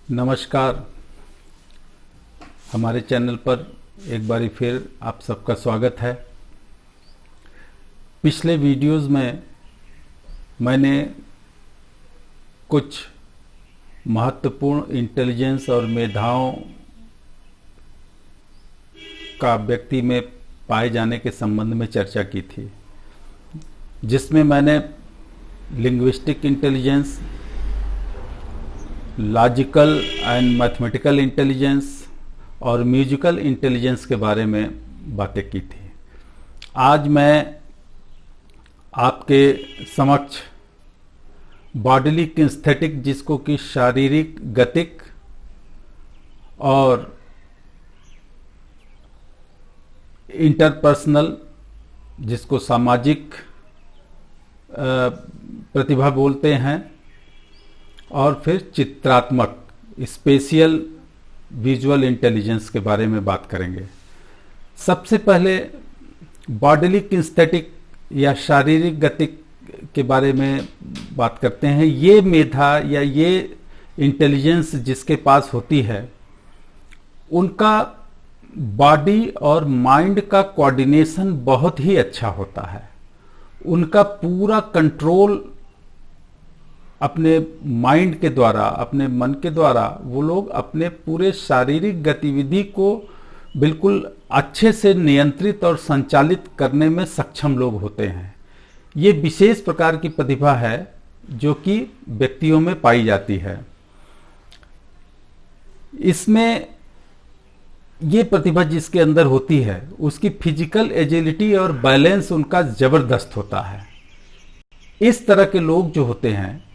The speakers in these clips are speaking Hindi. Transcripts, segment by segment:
नमस्कार। हमारे चैनल पर एक बारी फिर आप सबका स्वागत है। पिछले वीडियोस में मैंने कुछ महत्वपूर्ण इंटेलिजेंस और मेधाओं का व्यक्ति में पाए जाने के संबंध में चर्चा की थी, जिसमें मैंने linguistic intelligence, logical and mathematical intelligence और म्यूजिकल इंटेलिजेंस के बारे में बातें की थी। आज मैं आपके समक्ष बॉडीली किनेस्थेटिक, जिसको कि शारीरिक गतिक, और इंटरपर्सनल, जिसको सामाजिक प्रतिभा बोलते हैं, और फिर चित्रात्मक स्पेशियल विजुअल इंटेलिजेंस के बारे में बात करेंगे। सबसे पहले बॉडीली किनेस्थेटिक या शारीरिक गतिक के बारे में बात करते हैं। ये मेधा या ये इंटेलिजेंस जिसके पास होती है, उनका बॉडी और माइंड का कोऑर्डिनेशन बहुत ही अच्छा होता है। उनका पूरा कंट्रोल अपने माइंड के द्वारा, अपने मन के द्वारा, वो लोग अपने पूरे शारीरिक गतिविधि को बिल्कुल अच्छे से नियंत्रित और संचालित करने में सक्षम लोग होते हैं। ये विशेष प्रकार की प्रतिभा है जो कि व्यक्तियों में पाई जाती है। इसमें ये प्रतिभा जिसके अंदर होती है, उसकी फिजिकल एजिलिटी और बैलेंस उनका जबरदस्त होता है। इस तरह के लोग जो होते हैं,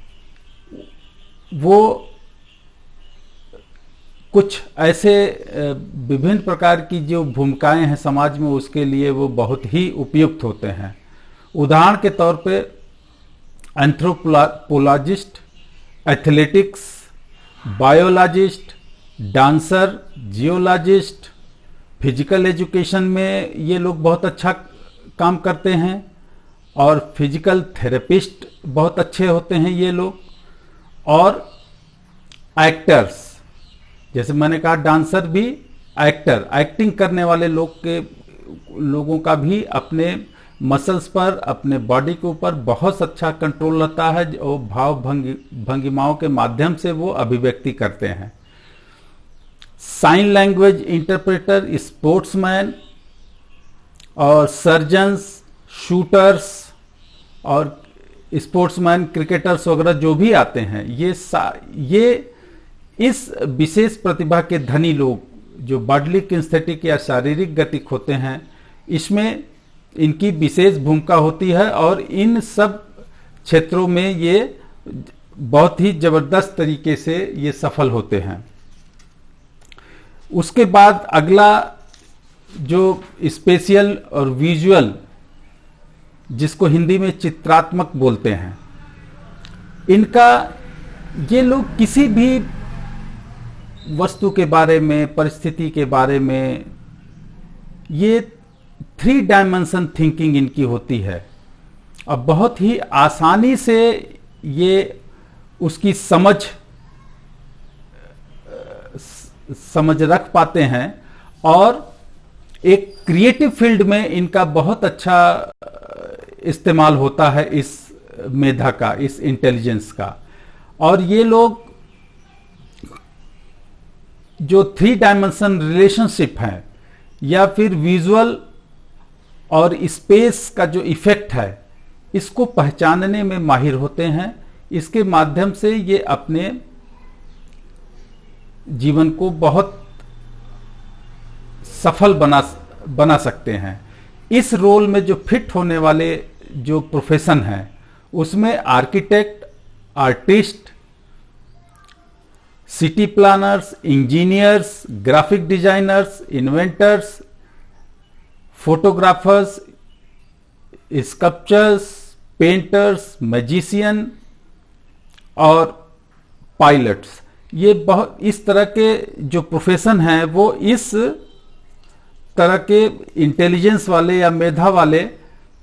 वो कुछ ऐसे विभिन्न प्रकार की जो भूमिकाएं हैं समाज में, उसके लिए वो बहुत ही उपयुक्त होते हैं। उदाहरण के तौर पे anthropologist, athletics, biologist, dancer, geologist, physical education में ये लोग बहुत अच्छा काम करते हैं, और फिजिकल थेरेपिस्ट बहुत अच्छे होते हैं ये लोग। और एक्टर्स, जैसे मैंने कहा, डांसर भी एक्टर, एक्टिंग करने वाले लोगों का भी अपने मसल्स पर, अपने बॉडी के ऊपर बहुत अच्छा कंट्रोल रहता है, और भाव भंगिमाओं के माध्यम से वो अभिव्यक्ति करते हैं। साइन लैंग्वेज इंटरप्रेटर, स्पोर्ट्समैन और सर्जन्स, शूटर्स और स्पोर्ट्समैन, क्रिकेटर्स वगैरह जो भी आते हैं, ये इस विशेष प्रतिभा के धनी लोग जो बॉडीली किनेस्थेटिक या शारीरिक गतिक होते हैं, इसमें इनकी विशेष भूमिका होती है, और इन सब क्षेत्रों में ये बहुत ही जबरदस्त तरीके से ये सफल होते हैं। उसके बाद अगला जो स्पेशियल और विजुअल, जिसको हिंदी में चित्रात्मक बोलते हैं, इनका, ये लोग किसी भी वस्तु के बारे में, परिस्थिति के बारे में, ये 3 डायमेंशन थिंकिंग इनकी होती है, और बहुत ही आसानी से ये उसकी समझ रख पाते हैं, और एक क्रिएटिव फील्ड में इनका बहुत अच्छा इस्तेमाल होता है इस मेधा का, इस इंटेलिजेंस का। और ये लोग जो 3 डायमेंशन रिलेशनशिप है, या फिर विजुअल और स्पेस का जो इफेक्ट है, इसको पहचानने में माहिर होते हैं। इसके माध्यम से ये अपने जीवन को बहुत सफल बना सकते हैं। इस रोल में जो फिट होने वाले जो प्रोफेशन है, उसमें architect, artist, city planners, engineers, graphic designers, inventors, photographers, sculptures, painters, magician और पायलट्स, ये बहुत इस तरह के जो प्रोफेशन हैं, वो इस तरह के इंटेलिजेंस वाले या मेधा वाले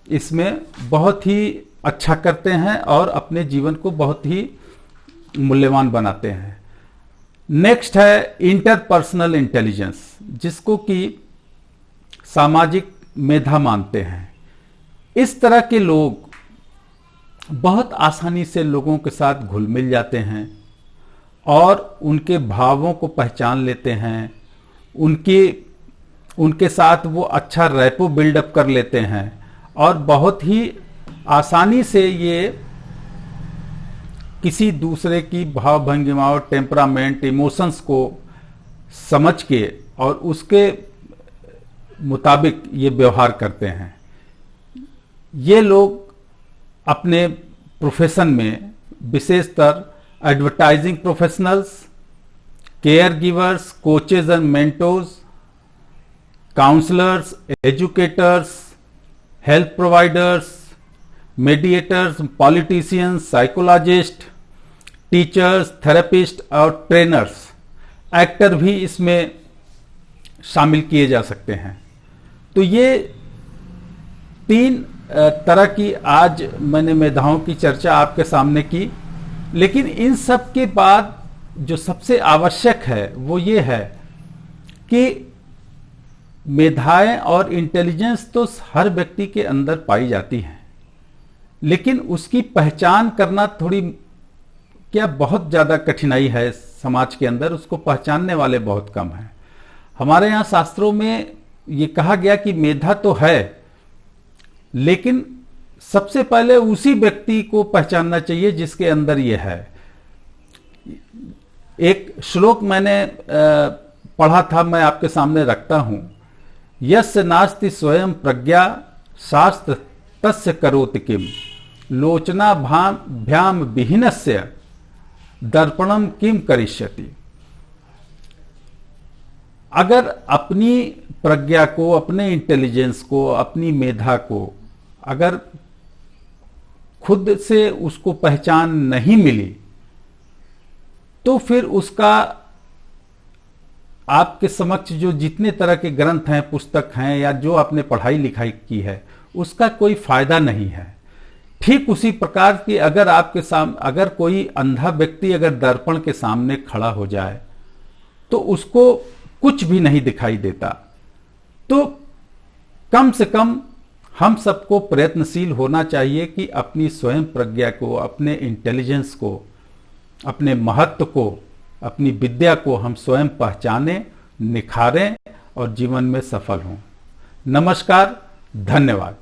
इसमें बहुत ही अच्छा करते हैं, और अपने जीवन को बहुत ही मूल्यवान बनाते हैं। नेक्स्ट है इंटरपर्सनल इंटेलिजेंस, जिसको कि सामाजिक मेधा मानते हैं। इस तरह के लोग बहुत आसानी से लोगों के साथ घुल मिल जाते हैं और उनके भावों को पहचान लेते हैं, उनके साथ वो अच्छा रैपो बिल्डअप कर लेते हैं और बहुत ही आसानी से ये किसी दूसरे की भाव भंगिमा और टेम्परामेंट, इमोशंस को समझ के और उसके मुताबिक ये व्यवहार करते हैं। ये लोग अपने प्रोफेशन में विशेषतर advertising professionals, caregivers, coaches and mentors, counsellors, educators, health providers, mediators, politicians, psychologist, teachers, therapist और ट्रेनर्स, एक्टर भी इसमें शामिल किए जा सकते हैं। तो ये 3 तरह की आज मैंने मेधाओं की चर्चा आपके सामने की, लेकिन इन सब के बाद जो सबसे आवश्यक है वो ये है कि मेधाएं और इंटेलिजेंस तो हर व्यक्ति के अंदर पाई जाती हैं, लेकिन उसकी पहचान करना थोड़ी क्या बहुत ज़्यादा कठिनाई है समाज के अंदर, उसको पहचानने वाले बहुत कम हैं। हमारे यहाँ शास्त्रों में ये कहा गया कि मेधा तो है, लेकिन सबसे पहले उसी व्यक्ति को पहचानना चाहिए जिसके अंदर ये है। एक श्लोक मैंने पढ़ा था, मैं आपके सामने रखता हूं। यस्य नास्ति स्वयं प्रज्ञा शास्त्र तस्य करोति किम, लोचना भ्याम विहीनस्य दर्पणम किम करिष्यति। अगर अपनी प्रज्ञा को, अपने इंटेलिजेंस को, अपनी मेधा को अगर खुद से उसको पहचान नहीं मिली, तो फिर उसका आपके समक्ष जो जितने तरह के ग्रंथ हैं, पुस्तक हैं, या जो आपने पढ़ाई लिखाई की है, उसका कोई फायदा नहीं है। ठीक उसी प्रकार की अगर आपके सामने, अगर कोई अंधा व्यक्ति अगर दर्पण के सामने खड़ा हो जाए तो उसको कुछ भी नहीं दिखाई देता। तो कम से कम हम सबको प्रयत्नशील होना चाहिए कि अपनी स्वयं प्रज्ञा को, अपने इंटेलिजेंस को, अपने महत्व को, अपनी विद्या को हम स्वयं पहचानें, निखारें और जीवन में सफल हों। नमस्कार, धन्यवाद।